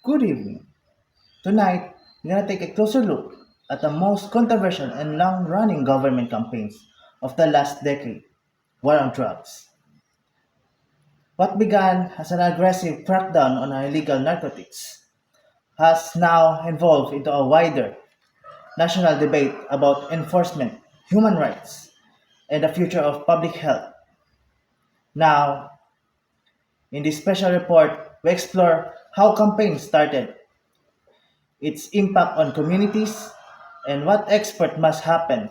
Good evening. Tonight, we're going to take a closer look at the most controversial and long running government campaigns of the last decade, war on drugs. What began as an aggressive crackdown on illegal narcotics has now evolved into a wider national debate about enforcement, human rights, and the future of public health. Now, in this special report, we explore how campaigns started, its impact on communities, and what expert must happen.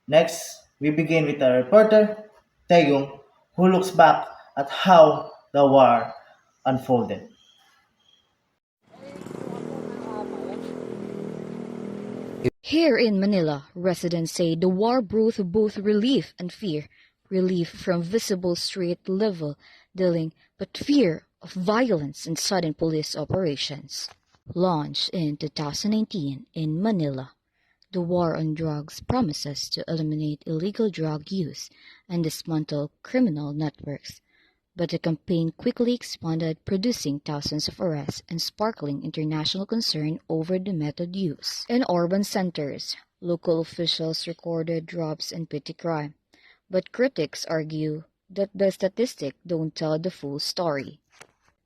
Next, we begin with our reporter, Taeyong, who looks back at how the war unfolded. Here in Manila, residents say the war brought both relief and fear. Relief from visible street level dealing, but fear of violence and sudden police operations. Launched in 2019 in Manila, the war on drugs promises to eliminate illegal drug use and dismantle criminal networks. But the campaign quickly expanded, producing thousands of arrests and sparkling international concern over the method used. In urban centers, local officials recorded drops in petty crime, but critics argue that the statistics don't tell the full story.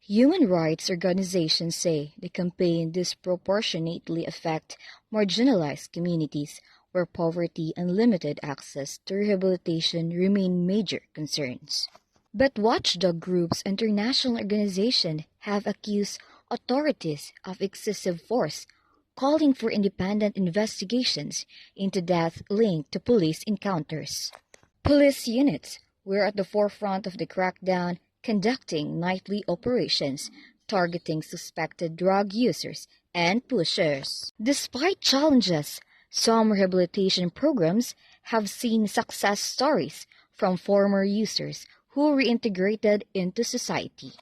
Human rights organizations say the campaign disproportionately affects marginalized communities where poverty and limited access to rehabilitation remain major concerns. But watchdog groups and international organizations have accused authorities of excessive force, calling for independent investigations into deaths linked to police encounters. Police units were at the forefront of the crackdown, conducting nightly operations targeting suspected drug users and pushers. Despite challenges, some rehabilitation programs have seen success stories from former users who reintegrated into society.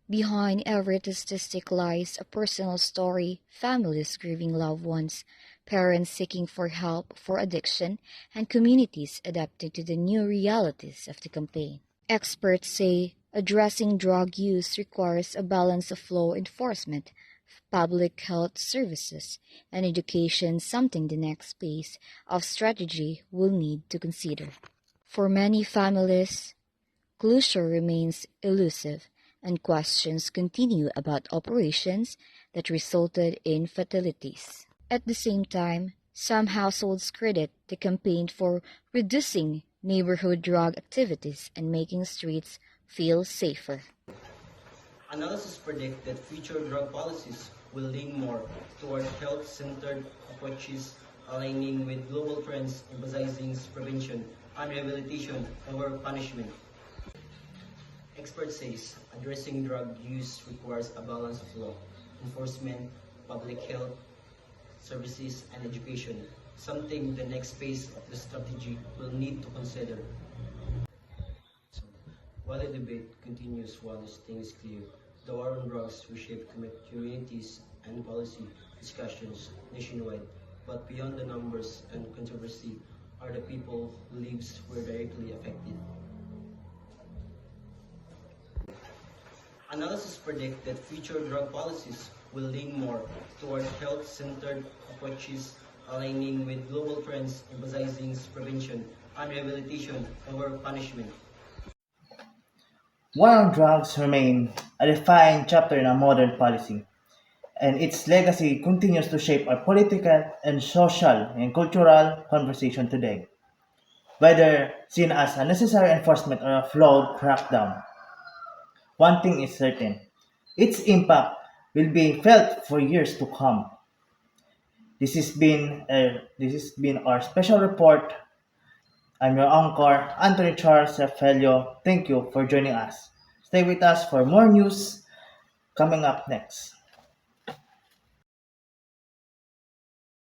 Behind every statistic lies a personal story, families grieving loved ones, parents seeking for help for addiction, and communities adapting to the new realities of the campaign. Experts say addressing drug use requires a balance of law enforcement, public health services, and education, something the next phase of strategy will need to consider. For many families, closure remains elusive, and questions continue about operations that resulted in fatalities. At the same time, some households credit the campaign for reducing neighborhood drug activities and making streets feel safer. Analysis predict that future drug policies will lean more toward health-centered approaches aligning with global trends emphasizing prevention and rehabilitation over punishment. Expert says addressing drug use requires a balance of law, enforcement, public health, services, and education, something the next phase of the strategy will need to consider. So, while the debate continues, one thing is clear. The war on drugs reshape communities and policy discussions nationwide, but beyond the numbers and controversy are the people whose lives were directly affected. Analysis predict that future drug policies will lean more toward health-centered approaches aligning with global trends emphasizing prevention and rehabilitation over punishment. War on drugs remain a defined chapter in our modern policy, and its legacy continues to shape our political and social and cultural conversation today. Whether seen as a necessary enforcement or a flawed crackdown, one thing is certain: its impact will be felt for years to come. This has been our special report. I'm your anchor, Anthony Charles Rafaelio. Thank you for joining us. Stay with us for more news coming up next.